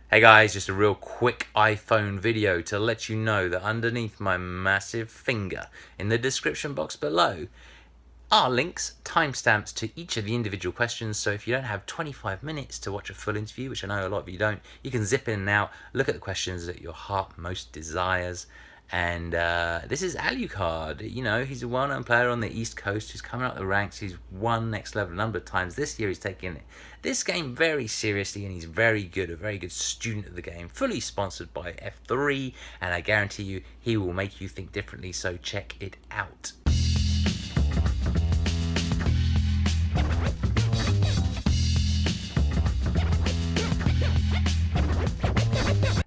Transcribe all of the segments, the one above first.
Hey guys, just a real quick iPhone video to let you know that underneath my massive finger in the description box below are links, timestamps to each of the individual questions, so if you don't have 25 minutes to watch a full interview, which I know a lot of you don't, you can zip in and out, look at the questions that your heart most desires. And this is Alucard. You know, he's a well-known player on the East Coast who's coming up the ranks. He's won Next Level a number of times. This year he's taking this game very seriously, and he's very good, a very good student of the game. Fully sponsored by F3, and I guarantee you he will make you think differently, so check it out.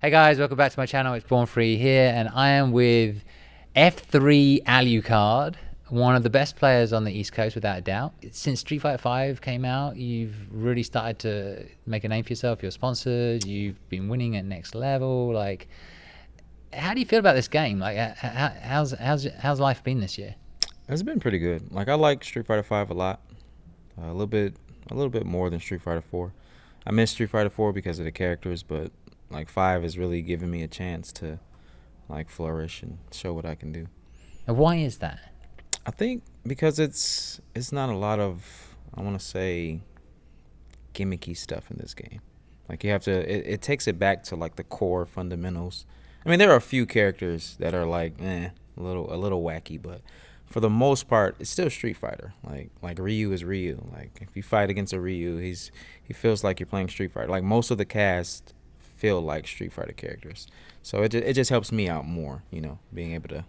Hey guys, welcome back to my channel. It's Born Free here, and I am with F3 Alucard, one of the best players on the East Coast without a doubt. Since Street Fighter 5 came out, you've really started to make a name for yourself. You're sponsored, you've been winning at Next Level. Like, how do you feel about this game? Like, how's life been this year? It's been pretty good. Like, I like Street Fighter 5 a lot. A little bit more than Street Fighter 4. I miss Street Fighter 4 because of the characters, but like 5 is really giving me a chance to like flourish and show what I can do. And why is that? I think because it's not a lot of, I want to say, gimmicky stuff in this game. Like, you have to, it takes it back to like the core fundamentals. I mean, there are a few characters that are like a little wacky, but for the most part, it's still Street Fighter. Like Ryu is Ryu. Like, if you fight against a Ryu, he feels like you're playing Street Fighter. Like, most of the cast feel like Street Fighter characters, so it just helps me out more, you know, being able to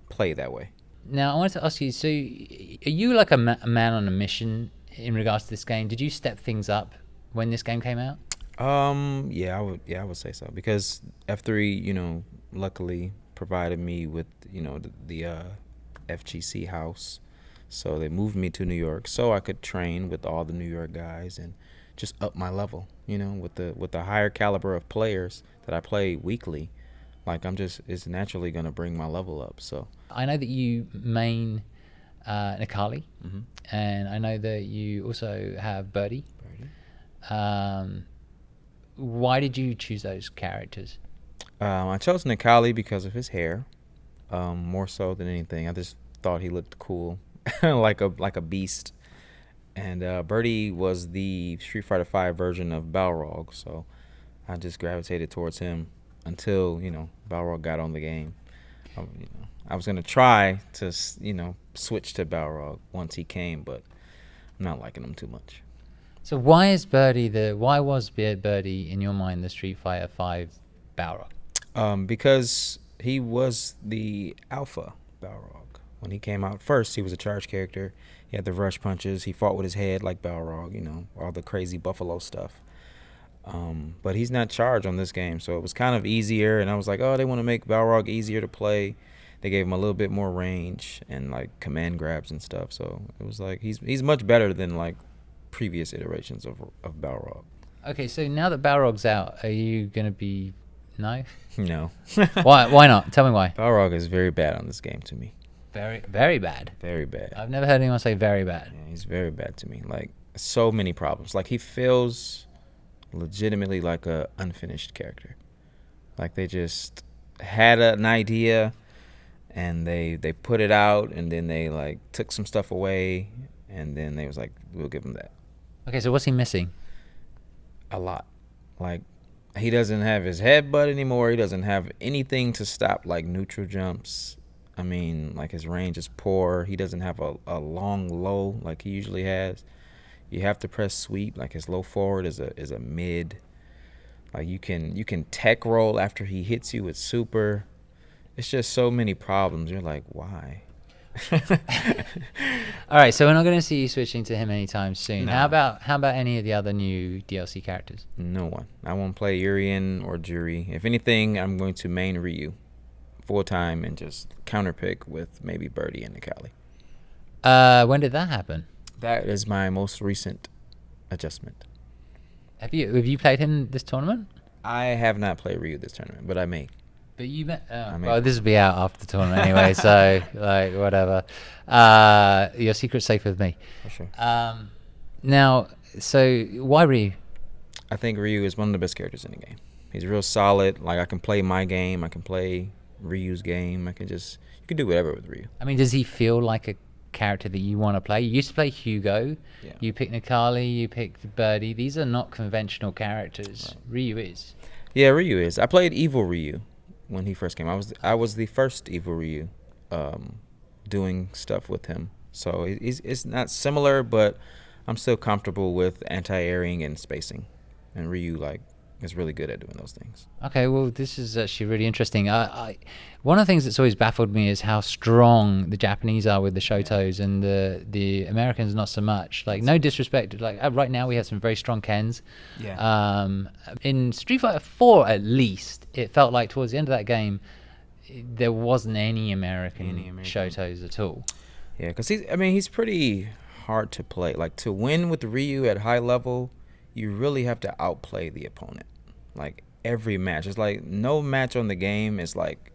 play that way. Now, I wanted to ask you, so are you like a man on a mission in regards to this game? Did you step things up when this game came out? Yeah, I would say so, because F3, you know, luckily provided me with, you know, the FGC house, so they moved me to New York so I could train with all the New York guys and just up my level, you know, with the higher caliber of players that I play weekly. Like, it's naturally going to bring my level up. So I know that you main Necalli, and I know that you also have Birdie. Why did you choose those characters? I chose Necalli because of his hair, more so than anything. I just thought he looked cool, like a beast. And Birdie was the Street Fighter 5 version of Balrog, so I just gravitated towards him until, you know, Balrog got on the game. I was gonna try to, you know, switch to Balrog once he came, but I'm not liking him too much. So why was Birdie in your mind the Street Fighter 5 Balrog? Because he was the alpha Balrog. When he came out first, he was a charge character. He had the rush punches. He fought with his head like Balrog, you know, all the crazy buffalo stuff. But he's not charged on this game, so it was kind of easier. And I was like, oh, they want to make Balrog easier to play. They gave him a little bit more range and like command grabs and stuff. So it was like he's much better than like previous iterations of Balrog. Okay, so now that Balrog's out, are you gonna be no? No. Why not? Tell me why. Balrog is very bad on this game to me. Very bad. Very bad. I've never heard anyone say very bad. Yeah, he's very bad to me. Like, so many problems. Like, he feels legitimately like a unfinished character. Like, they just had an idea and they put it out, and then they like took some stuff away, and then they was like, we'll give him that. Okay, so what's he missing? A lot. Like, he doesn't have his headbutt anymore. He doesn't have anything to stop like neutral jumps. I mean, like, his range is poor. He doesn't have a long low like he usually has. You have to press sweep. Like, his low forward is a mid. Like, you can tech roll after he hits you with super. It's just so many problems. You're like, why? All right, so we're not going to see you switching to him anytime soon. No. How about any of the other new DLC characters? No one. I won't play Urien or Juri. If anything, I'm going to main Ryu full time and just counterpick with maybe Birdie and Necalli. When did that happen? That is my most recent adjustment. Have you played him this tournament? I have not played Ryu this tournament, but I may. But you met. may. Well, this will be out after the tournament anyway, so like whatever. Your secret's safe with me. For sure. Now, so why Ryu? I think Ryu is one of the best characters in the game. He's real solid. Like, I can play my game. I can play Ryu's game. You can do whatever with Ryu. I mean, does he feel like a character that you want to play? You used to play Hugo. Yeah. You picked Necalli. You picked Birdie. These are not conventional characters. Right. Ryu is. Yeah, Ryu is. I played Evil Ryu when he first came. I was the first Evil Ryu, doing stuff with him. So it's not similar, but I'm still comfortable with anti-airing and spacing, and Ryu is really good at doing those things. Okay, well, this is actually really interesting. One of the things that's always baffled me is how strong the Japanese are with the Shotos, and the Americans not so much. Like, no disrespect. Like, right now we have some very strong Kens. Yeah. In Street Fighter 4, at least, it felt like towards the end of that game, there wasn't any American Shotos at all. Yeah, because he's pretty hard to play. Like, to win with Ryu at high level, you really have to outplay the opponent. Like, every match. It's like no match on the game is like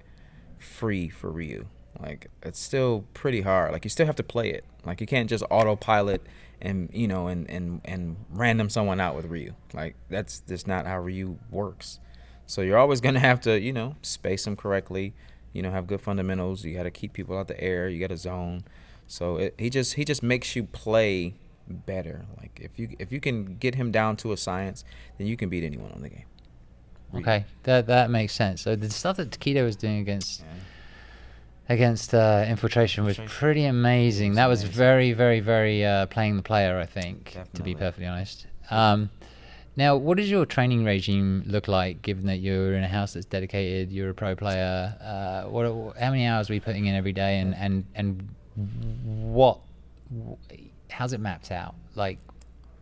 free for Ryu. Like, it's still pretty hard. Like, you still have to play it. Like, you can't just autopilot and and random someone out with Ryu. Like, that's just not how Ryu works. So you're always gonna have to, space them correctly, have good fundamentals. You gotta keep people out the air, you gotta zone. So he just makes you play better. Like, if you can get him down to a science, then you can beat anyone on the game. Okay, that makes sense. So the stuff that Takedo was doing against Infiltration was pretty amazing. That was very, very, very playing the player, I think, to be perfectly honest. Now, what does your training regime look like, given that you're in a house that's dedicated, you're a pro player? How many hours are we putting in every day, and how's it mapped out? Like,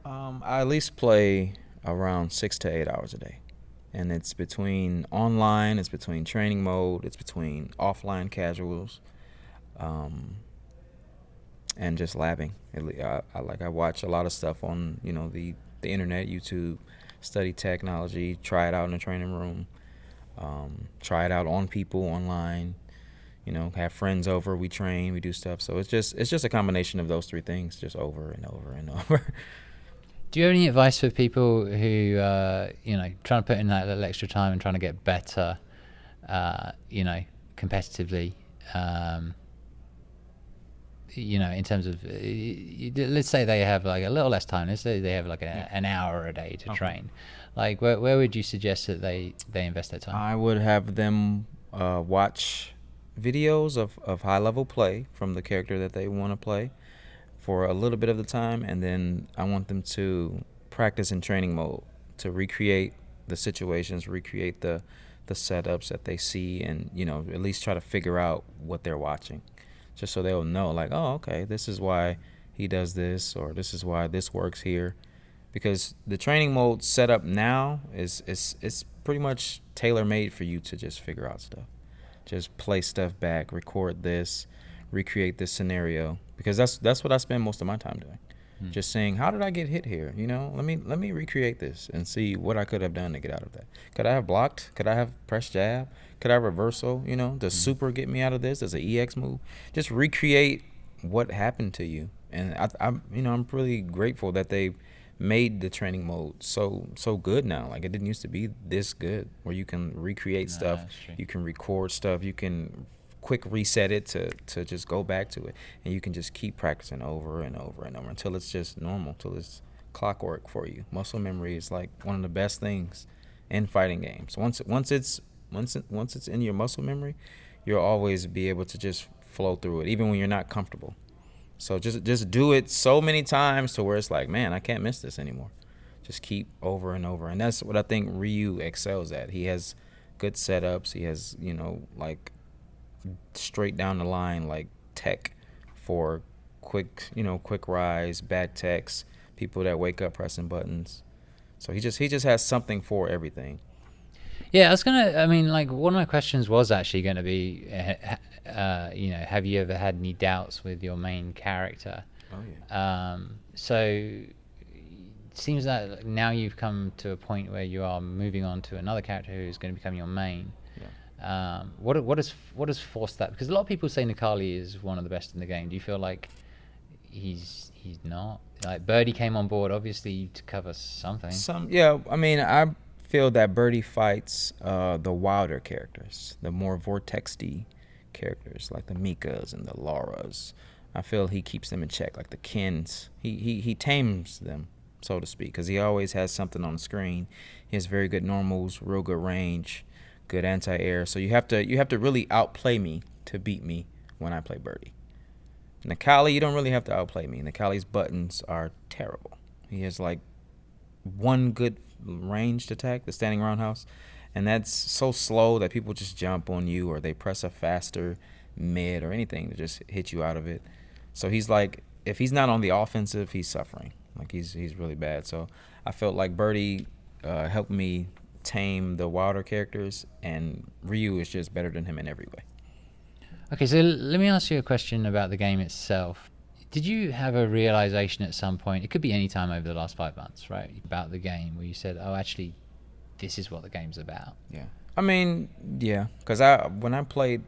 I at least play around 6 to 8 hours a day. And it's between online, it's between training mode, it's between offline casuals, and just labbing. I watch a lot of stuff on the internet, YouTube, study technology, try it out in the training room, try it out on people online. Have friends over, we train, we do stuff. So it's just a combination of those three things, just over and over and over. Do you have any advice for people who, trying to put in that little extra time and trying to get better, competitively, in terms of, let's say they have like a little less time. Let's say they have like an hour a day to train. Like, where would you suggest that they invest their time? I would have them watch videos of high-level play from the character that they want to play for a little bit of the time, and then I want them to practice in training mode to recreate the situations, recreate the setups that they see, and at least try to figure out what they're watching, just so they'll know, like, oh, okay, this is why he does this, or this is why this works here. Because the training mode setup now is pretty much tailor-made for you to just figure out stuff. Just play stuff back, record this, recreate this scenario, because that's what I spend most of my time doing. Just saying, how did I get hit here? Let me recreate this and see what I could have done to get out of that. Could I have blocked? Could I have pressed jab? Could I reversal? Does super get me out of this? Does an EX move? Just recreate what happened to you. And I'm really grateful that they made the training mode so good now. Like, it didn't used to be this good, where you can recreate stuff, you can record stuff, you can quick reset it to just go back to it, and you can just keep practicing over and over and over until it's just normal, till it's clockwork for you. Muscle memory is like one of the best things in fighting games. Once it's in your muscle memory, you'll always be able to just flow through it, even when you're not comfortable. So just do it so many times to where it's like, man, I can't miss this anymore. Just keep over and over. And that's what I think Ryu excels at. He has good setups. He has, like, straight down the line, like, tech for quick rise, back techs, people that wake up pressing buttons. So he just has something for everything. Yeah, one of my questions was actually going to be, have you ever had any doubts with your main character? Oh, yeah. So it seems that now you've come to a point where you are moving on to another character who's going to become your main. Yeah. What has forced that? Because a lot of people say Necalli is one of the best in the game. Do you feel like he's not? Like, Birdie came on board, obviously, to cover something. Yeah. I feel that Birdie fights the wilder characters, the more vortex-y characters, like the Mikas and the Lauras. I feel he keeps them in check, like the Kens. He tames them, so to speak, because he always has something on the screen. He has very good normals, real good range, good anti-air. So you have to really outplay me to beat me when I play Birdie. Necalli, you don't really have to outplay me. Necalli's buttons are terrible. He has like one good ranged attack, the standing roundhouse, and that's so slow that people just jump on you or they press a faster mid or anything to just hit you out of it. So he's like, if he's not on the offensive, he's suffering. Like he's really bad. So I felt like Birdie helped me tame the wilder characters, and Ryu is just better than him in every way. Okay, so let me ask you a question about the game itself. Did you have a realization at some point, it could be any time over the last 5 months, right, about the game where you said, oh, actually, this is what the game's about? Yeah. I mean, yeah, because when I played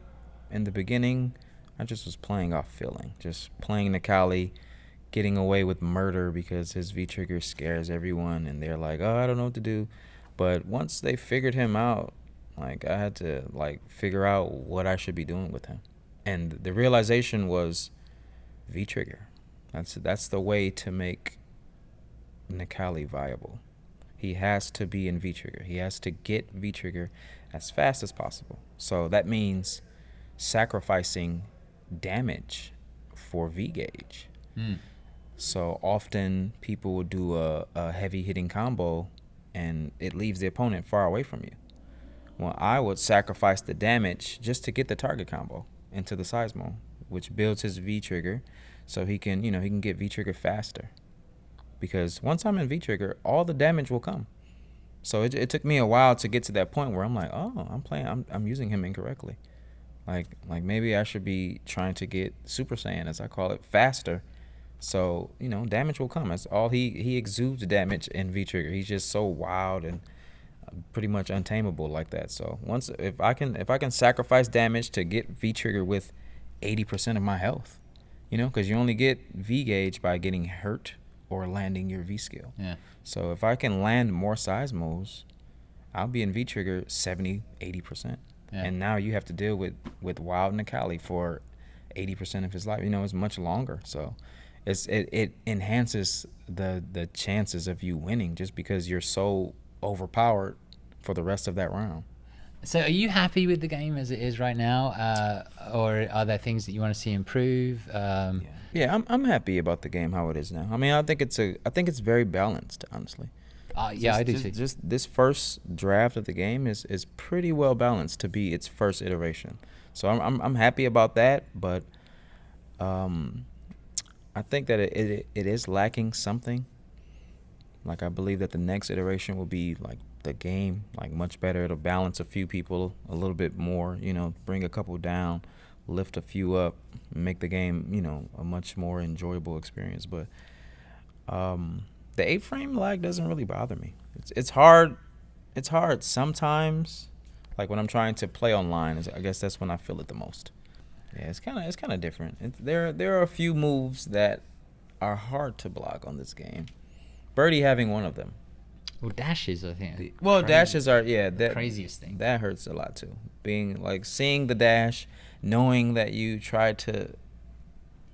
in the beginning, I just was playing off feeling, just playing Necalli, getting away with murder because his V-trigger scares everyone, and they're like, oh, I don't know what to do. But once they figured him out, like, I had to, like, figure out what I should be doing with him. And the realization was V-trigger. That's the way to make Necalli viable. He has to be in V-trigger. He has to get V-trigger as fast as possible. So that means sacrificing damage for V-gauge. So often people will do a heavy hitting combo and it leaves the opponent far away from you. Well, I would sacrifice the damage just to get the target combo into the Seismo, which builds his V-trigger so he can get V-trigger faster. Because once I'm in V-trigger, all the damage will come. So it took me a while to get to that point where I'm like, oh, I'm using him incorrectly. Like maybe I should be trying to get Super Saiyan, as I call it, faster. So, damage will come. That's all he exudes damage in V-trigger. He's just so wild and pretty much untamable like that. So if I can sacrifice damage to get V-trigger with 80% of my health, because you only get V-gauge by getting hurt or landing your V-skill. Yeah. So if I can land more Seismos, I'll be in V-trigger 70, 80%. Yeah. And now you have to deal with Wild Necalli for 80% of his life. It's much longer. So it enhances the chances of you winning just because you're so overpowered for the rest of that round. So are you happy with the game as it is right now, or are there things that you want to see improve? Yeah, I'm happy about the game how it is now. I mean, I think it's very balanced, honestly. Yeah, I do too. Just this first draft of the game is pretty well balanced to be its first iteration. So I'm happy about that, but I think that it is lacking something. Like, I believe that the next iteration will be like the game, like much better. It'll balance a few people a little bit more, bring a couple down, lift a few up, make the game, a much more enjoyable experience. But the 8-frame lag doesn't really bother me. It's hard. It's hard sometimes. Like when I'm trying to play online, I guess that's when I feel it the most. Yeah, it's kind of different. There are a few moves that are hard to block on this game. Birdie having one of them. Well, dashes, I think. Dashes are the craziest thing. That hurts a lot too. Seeing the dash, knowing that you tried to,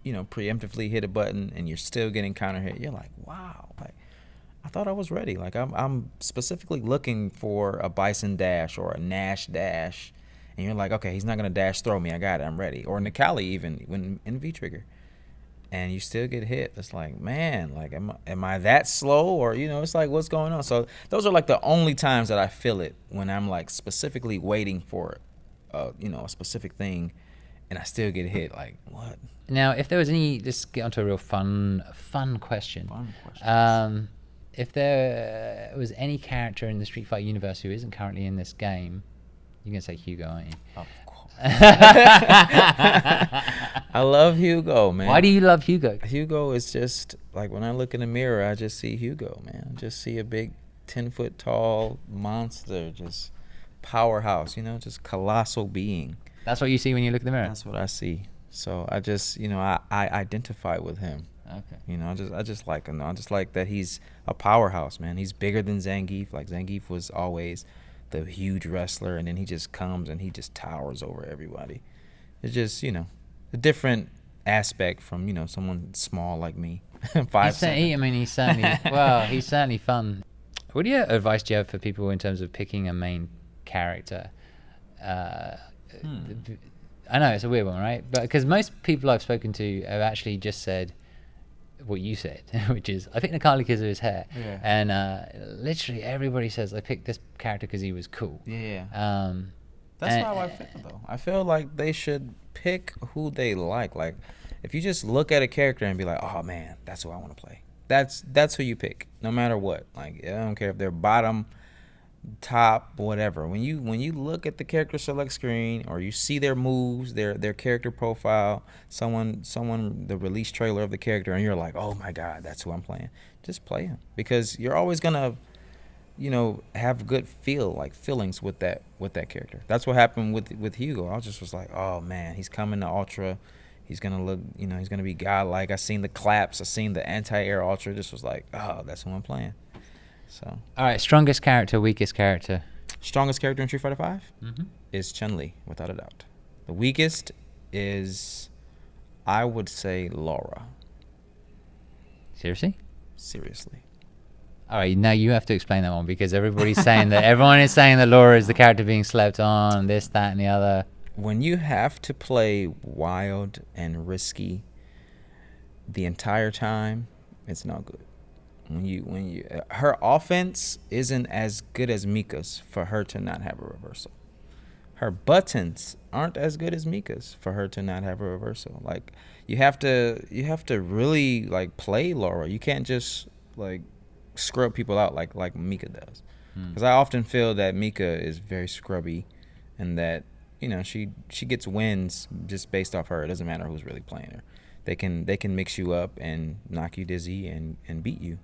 preemptively hit a button and you're still getting counter hit. You're like, wow, like I thought I was ready. Like I'm specifically looking for a Bison dash or a Nash dash, and you're like, okay, he's not gonna dash throw me. I got it. I'm ready. Or Necalli even when in V-trigger. And you still get hit. It's like, man, like, am I that slow? Or, it's like, what's going on? So those are like the only times that I feel it, when I'm like specifically waiting for, a specific thing, and I still get hit. Like, what? Now, if there was let's get onto a real fun question. If there was any character in the Street Fighter universe who isn't currently in this game, you're going to say Hugo, aren't you? Of course. I love Hugo, man. Why do you love Hugo? Hugo is just like, when I look in the mirror, I just see Hugo, man. I just see a big 10-foot tall monster, just powerhouse, just colossal being. That's what you see when you look in the mirror? That's what I see. So I just, I identify with him. Okay. You know, I just like him. I just like that he's a powerhouse, man. He's bigger than Zangief. Like Zangief was always the huge wrestler, and then he just comes and he just towers over everybody. It's just, you know, a different aspect from, you know, someone small like me. 5'7". I mean, he's certainly well. He's certainly fun. What advice do you have for people in terms of picking a main character? I know it's a weird one, right? But because most people I've spoken to have actually just said what you said, which is I picked Necalli because of his hair, Yeah. and literally everybody says I picked this character because he was cool. Yeah. That's That's how I feel, though. I feel like they should pick who they like. Like, if you just look at a character and be like, oh, man, that's who I want to play. That's who you pick, no matter what. Like, I don't care if they're bottom, top, whatever. When you look at the character select screen or you see their moves, their character profile, someone the release trailer of the character, and you're like, oh, my God, that's who I'm playing. Just play him. Because you're always going to, you know, have good feelings with that character. That's what happened with Hugo. I just was like, oh man, he's coming to Ultra. He's gonna look, you know, he's gonna be godlike. I seen the claps. I seen the anti-air Ultra. Just was like, oh, that's who I'm playing. So. all right. Strongest character, weakest character. Strongest character in Street Fighter V Mm-hmm. is Chun-Li, without a doubt. The weakest is, I would say, Laura. Seriously? Seriously. All right, now you have to explain that one because everybody's saying that everyone is saying that Laura is the character being slept on, this, that, and the other. When you have to play wild and risky the entire time, it's not good. When you her offense isn't as good as Mika's for her to not have a reversal. Her buttons aren't as good as Mika's for her to not have a reversal. Like you have to really like play Laura. You can't just like scrub people out like Mika does. Because I often feel that Mika is very scrubby, and that, you know, she gets wins just based off her. It doesn't matter who's really playing her. They can mix you up and knock you dizzy and beat you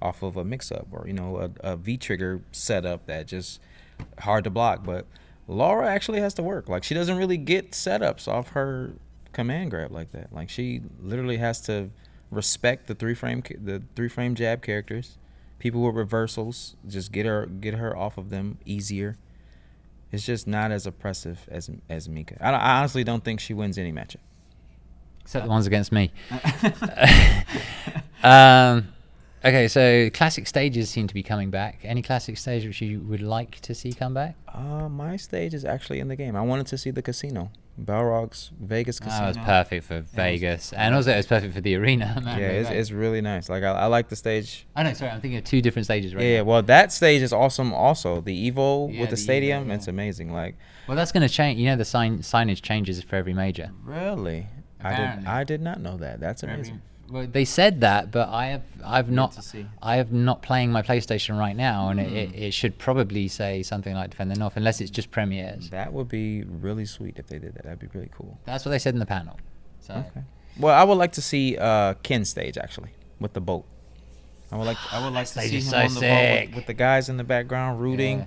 off of a mix up, or, you know, a V trigger setup that just hard to block. But Laura actually has to work. Like, she doesn't really get setups off her command grab like that. Like, she literally has to respect the three frame jab characters. People with reversals, just get her off of them easier. It's just not as oppressive as Mika. I honestly don't think she wins any matchup. Except the ones against me. Okay, so classic stages seem to be coming back. Any classic stage which you would like to see come back? My stage is actually in the game. I wanted to see the casino. Balrog's Vegas casino. That was perfect for Vegas. And also it was perfect for the arena. Yeah, it's really nice. Like, I like the stage. Oh, no, sorry. I'm thinking of two different stages right Yeah, now. well, that stage is awesome also. The Evo Yeah, with the the stadium, Evo, yeah. it's amazing. Like, Well, that's going to change. You know, the signage changes for every major. really? Apparently. I did not know that. That's amazing. Well, they said that, but I've not to see. I have not playing my PlayStation right now, and it should probably say something like Defend the North, unless it's just premieres. That would be really sweet if they did that. That'd be really cool. That's what they said in the panel. So Okay. Well, I would like to see Ken's stage actually with the boat. I would like to stage see him is so on the boat sick. with the guys in the background rooting. Yeah.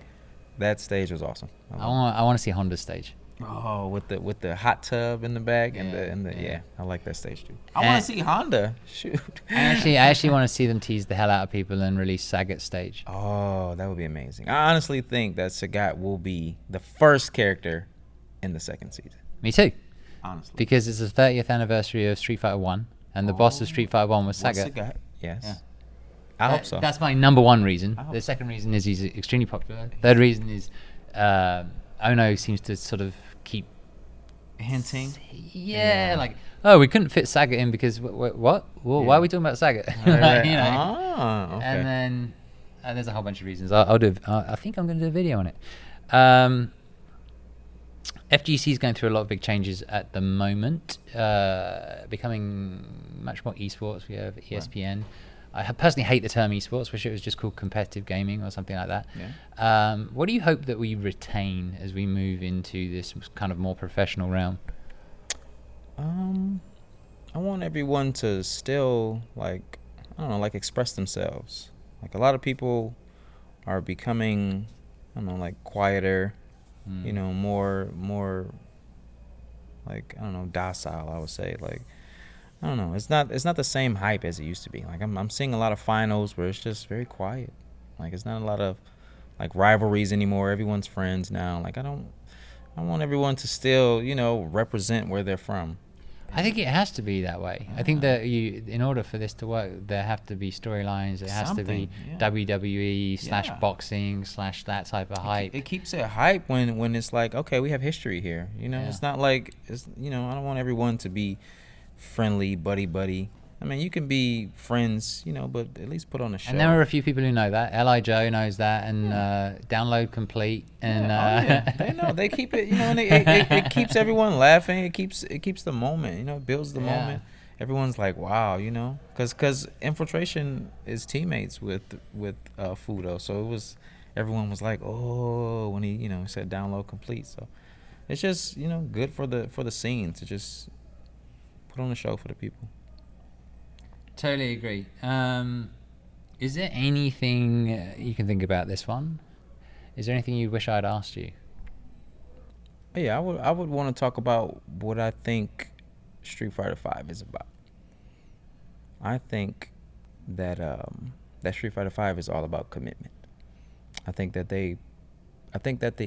That stage was awesome. I want to see Honda's stage. Oh, with the hot tub in the back and the Yeah. yeah, I like that stage too. I And- want to see Honda. Shoot. I actually want to see them tease the hell out of people and release Sagat stage. Oh, that would be amazing. I honestly think that Sagat will be the first character in the second season. Me too, Honestly. because it's the 30th anniversary of Street Fighter 1, and the boss of Street Fighter 1 was What's Sagat. Sagat? Yes. Yeah. I hope so. That's my number one reason. I hope The second reason is he's extremely popular. Third reason is Ono seems to sort of keep hinting. Yeah, like, oh, we couldn't fit Sagat in because what? Well, why are we talking about Sagat? Right. You know? Ah, okay. And then there's a whole bunch of reasons. I'll do. I think I'm going to do a video on it. FGC is going through a lot of big changes at the moment, becoming much more esports. We have ESPN. I personally hate the term esports. Wish it was just called competitive gaming or something like that. Yeah. What do you hope that we retain as we move into this kind of more professional realm? I want everyone to still, like, I don't know, like, express themselves. Like, a lot of people are becoming, I don't know, like, quieter, you know, more like, I don't know, docile, I would say. Like, I don't know. It's not the same hype as it used to be. Like I'm seeing a lot of finals where it's just very quiet. Like it's not a lot of like rivalries anymore. Everyone's friends now. Like I want everyone to still, represent where they're from. I think it has to be that way. I think that in order for this to work, there have to be storylines. It has to be WWE / boxing / that type of hype. It keeps it hype when it's like, okay, we have history here. It's not like I don't want everyone to be friendly, buddy. I mean, you can be friends, but at least put on a show. And there are a few people who know that. Li Joe knows that, and Download Complete, and they know. They keep it, and it keeps everyone laughing. It keeps the moment, it builds the moment. Everyone's like, wow, because Infiltration is teammates with Fudo, so everyone was like, oh, when he said Download Complete. So it's just good for the scene to just put on a show for the people. Totally agree. Is there anything you can think about this one? Is there anything you wish I'd asked you? Yeah, I would want to talk about what I think Street Fighter V is about. I think that Street Fighter V is all about commitment. I think that the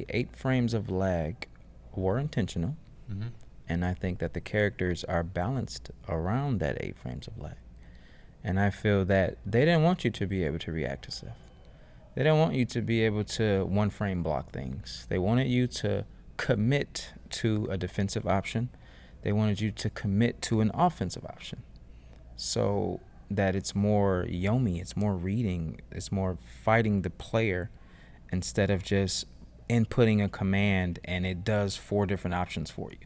8 frames of lag were intentional, and I think that the characters are balanced around that 8 frames of lag. And I feel that they didn't want you to be able to react to stuff. They didn't want you to be able to one frame block things. They wanted you to commit to a defensive option. They wanted you to commit to an offensive option. So that it's more Yomi, it's more reading, it's more fighting the player instead of just inputting a command and it does 4 different options for you.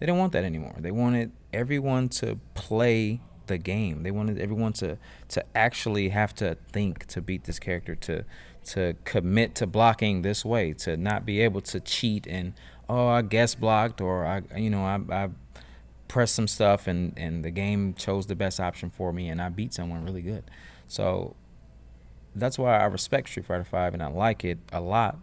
They didn't want that anymore. They wanted everyone to play the game. They wanted everyone to actually have to think to beat this character, to commit to blocking this way, to not be able to cheat and I guess blocked or I pressed some stuff and the game chose the best option for me and I beat someone really good. So that's why I respect Street Fighter V and I like it a lot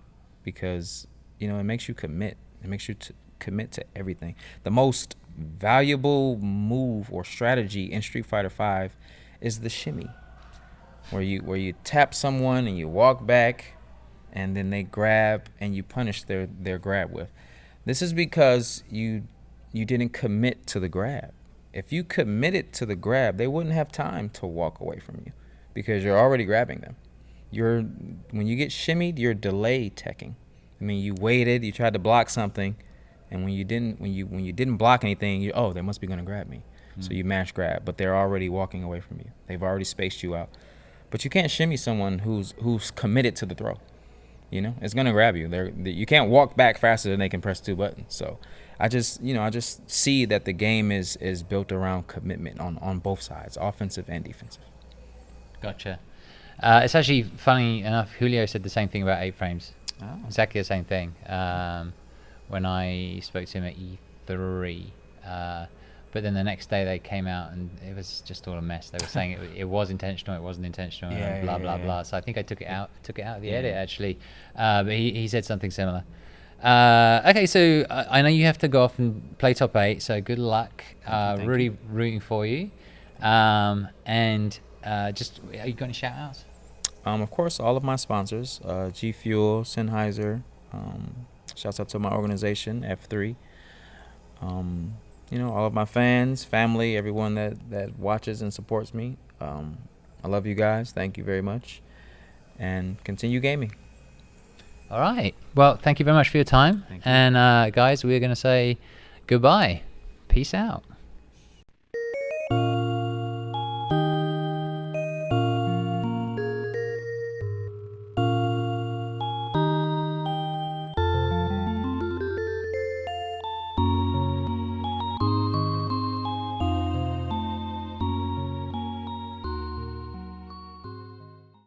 because it makes you commit. It makes you commit to everything. The most valuable move or strategy in Street Fighter V is the shimmy, where you tap someone and you walk back and then they grab and you punish their grab with. This is because you didn't commit to the grab. If you committed to the grab, they wouldn't have time to walk away from you because you're already grabbing them. When you get shimmied, you're delay teching. I mean, you waited, you tried to block something, and when you didn't block anything, they must be gonna grab me. So you mash grab, but they're already walking away from you. They've already spaced you out. But you can't shimmy someone who's committed to the throw. It's gonna grab you. You can't walk back faster than they can press 2 buttons. So I just see that the game is built around commitment on both sides, offensive and defensive. Gotcha. It's actually funny enough. Julio said the same thing about 8 frames. Oh. Exactly the same thing. When I spoke to him at E3, but then the next day they came out and it was just all a mess. They were saying it was intentional, it wasn't intentional, and blah blah blah. So I think I took it out of the edit actually. But he said something similar. Okay, so I know you have to go off and play top 8. So good luck. Really rooting for you. And just are you got any shout outs? Of course, all of my sponsors, G Fuel, Sennheiser. Shouts out to my organization, F3. All of my fans, family, everyone that watches and supports me. I love you guys. Thank you very much. And continue gaming. All right. Well, thank you very much for your time. And guys, we're going to say goodbye. Peace out.